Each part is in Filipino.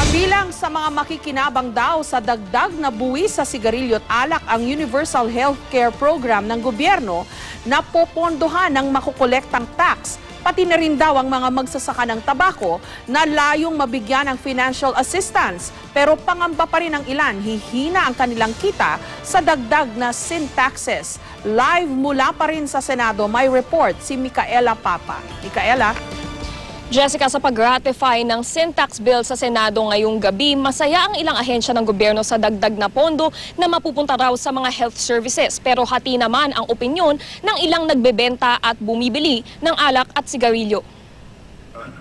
Bilang sa mga makikinabang daw sa dagdag na buwis sa sigarilyo at alak ang Universal Healthcare Program ng gobyerno na popondohan ng makukolektang tax, pati na rin daw ang mga magsasaka ng tabako na layong mabigyan ng financial assistance. Pero pangamba pa rin ang ilan, hihina ang kanilang kita sa dagdag na sin taxes. Live mula pa rin sa Senado, may report si Micaela Papa. Micaela? Jessica, sa pag-ratify ng sin tax bill sa Senado ngayong gabi, masaya ang ilang ahensya ng gobyerno sa dagdag na pondo na mapupunta raw sa mga health services. Pero hati naman ang opinyon ng ilang nagbebenta at bumibili ng alak at sigarilyo.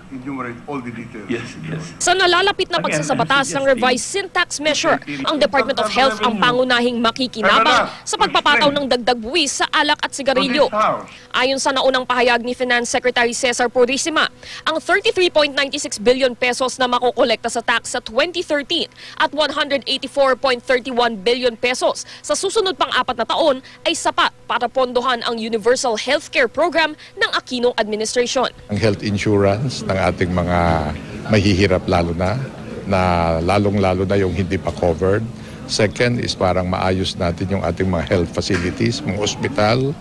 Enumerate all the details. Yes. Sa nalalapit na pagsasabatas ng revised sin tax measure, ang Department of Health ang pangunahing makikinabang sa pagpapataw ng dagdag buwis sa alak at sigarilyo. Ayon sa naunang pahayag ni Finance Secretary Cesar Purisima, ang 33.96 billion pesos na makokolekta sa tax sa 2013 at 184.31 billion pesos sa susunod pang 4 na taon ay sapat para pondohan ang Universal Healthcare Program ng Aquino Administration. Ang health insurance ng ating mga mahihirap lalo na lalong-lalo na yung hindi pa covered. Second is parang maayos natin yung ating mga health facilities, mga ospital,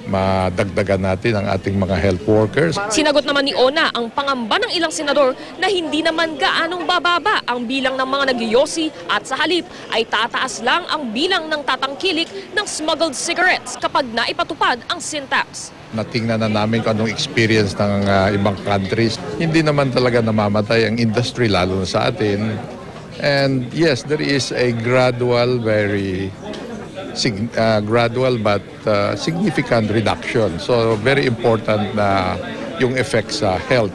madagdagan natin ang ating mga health workers. Sinagot naman ni Ona ang pangamba ng ilang senador na hindi naman gaanong bababa ang bilang ng mga nagyoyosi at sa halip ay tataas lang ang bilang ng tatangkilik ng smuggled cigarettes kapag naipatupad ang sin tax. Natingnan na namin kung anong experience ng ibang countries. Hindi naman talaga namamatay ang industry lalo na sa atin. And yes, there is a gradual but significant reduction. So very important na yung effect sa health.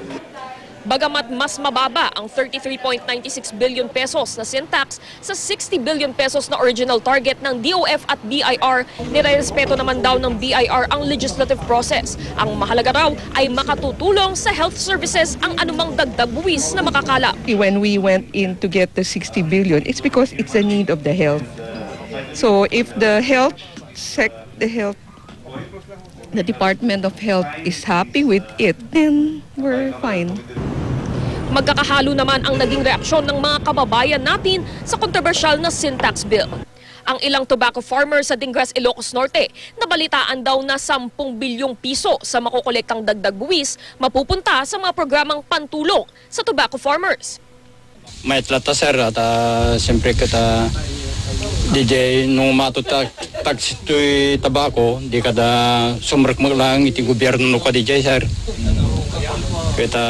Bagamat mas mababa ang 33.96 billion pesos na sin tax sa 60 billion pesos na original target ng DOF at BIR, nirerespeto naman daw ng BIR ang legislative process. Ang mahalaga raw ay makatutulong sa health services ang anumang dagdag buwis na makakala. When we went in to get the 60 billion, it's because it's a need of the health. So if the Department of Health is happy with it, then we're fine. Magkakahalo naman ang naging reaksyon ng mga kababayan natin sa kontrobersyal na sin tax bill. Ang ilang tobacco farmers sa Dingas, Ilocos Norte, nabalitaan daw na 10 bilyong piso sa makukolektang dagdag buwis mapupunta sa mga programang pantulong sa tobacco farmers. May tlata sir at siyempre kita DJ nung matutak tax ito'y tabako, di kada sumrak lang iti gobyerno no ka DJ sir. Kita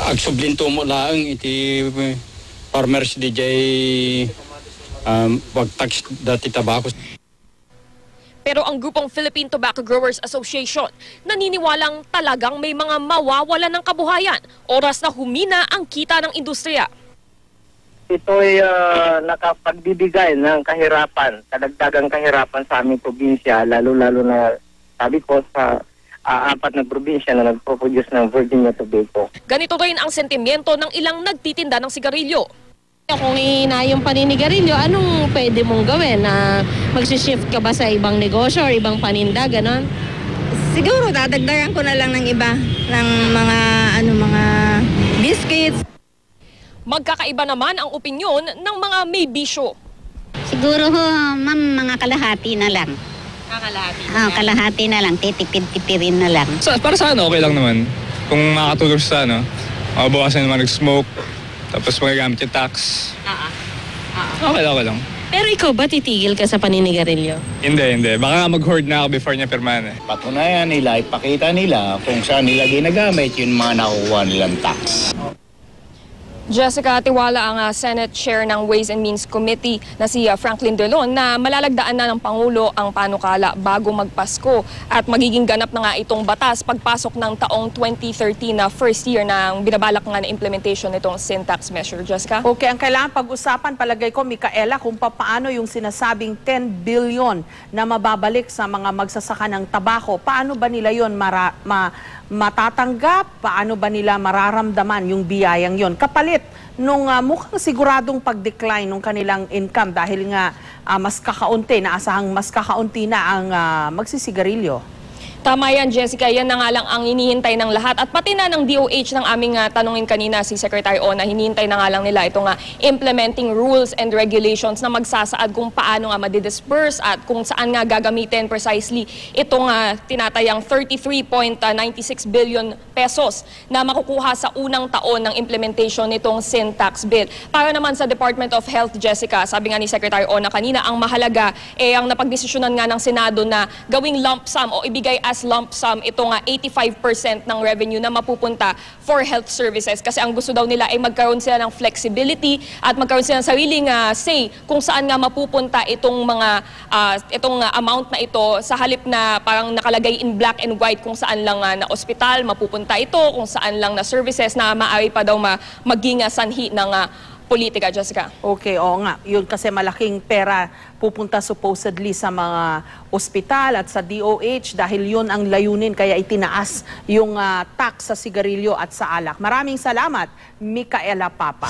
agsublinto mo lang iti farmers DJ wag tax dati tabako. Pero ang grupong Philippine Tobacco Growers Association naniniwalang talagang may mga mawawalan ng kabuhayan oras na humina ang kita ng industriya. Ito'y nakapagbibigay ng kahirapan, kadagdagang kahirapan sa aming probinsya, lalo-lalo na sabi ko sa 4 na probinsya na nagpo-produce ng Virginia tobacco. Ganito rin ang sentimiento ng ilang nagtitinda ng sigarilyo. Kung ihina yung paninigarilyo, anong pwede mong gawin? Magsishift ka ba sa ibang negosyo or ibang paninda, ganon? Siguro dadagdagan ko na lang ng iba, ng mga biscuits. Magkakaiba naman ang opinyon ng mga may bisyo. Siguro ma'am, mga kalahati na lang. Kalahati na kalahati na lang, titipid-tipirin na lang. Para sa okay lang naman. Kung makakatulong sa makabawasan naman nag-smoke, tapos magagamit yung tax. Okay lang. Pero ikaw ba titigil ka sa paninigarilyo? Hindi. Baka mag-hoard na ako before niya pirmahan. Patunayan nila, ipakita nila kung saan nila ginagamit yung mga nakukuha nilang tax. Jessica, tiwala ang Senate Chair ng Ways and Means Committee na si Franklin Drilon na malalagdaan na ng Pangulo ang panukala bago magpasko at magiging ganap na nga itong batas pagpasok ng taong 2013 na first year ng binabalak nga na implementation nitong sin tax measure. Jessica? Okay, ang kailangan pag-usapan palagay ko, Micaela, kung paano yung sinasabing 10 billion na mababalik sa mga magsasaka ng tabako. Paano ba nila yun matatanggap? Paano ba nila mararamdaman yung biyayang yon kapalit nung mukhang siguradong pag-decline ng kanilang income dahil nga mas kakaunti, naasahang mas kakaunti na ang magsisigarilyo? Tama yan, Jessica. Yan na nga lang ang hinihintay ng lahat. At pati na ng DOH ng aming tanungin kanina si Secretary Ona, hinihintay na nga lang nila itong implementing rules and regulations na magsasaad kung paano nga madidisperse at kung saan nga gagamitin precisely itong tinatayang 33.96 billion pesos na makukuha sa unang taon ng implementation nitong sin tax bill. Para naman sa Department of Health, Jessica, sabi nga ni Secretary Ona kanina, ang mahalaga ang napagdesisyonan nga ng Senado na gawing lump sum o ibigay as lump sum ito nga 85% ng revenue na mapupunta for health services, kasi ang gusto daw nila ay magkaroon sila ng flexibility at magkaroon sila ng sariling say kung saan nga mapupunta itong mga amount na ito, sa halip na parang nakalagay in black and white kung saan lang na ospital mapupunta ito, kung saan lang na services na maaari pa daw maging sanhi ng politika, Jessica. Okay, oo nga. Yun kasi malaking pera pupunta supposedly sa mga ospital at sa DOH dahil yun ang layunin, kaya itinaas yung tax sa sigarilyo at sa alak. Maraming salamat, Micaela Papa.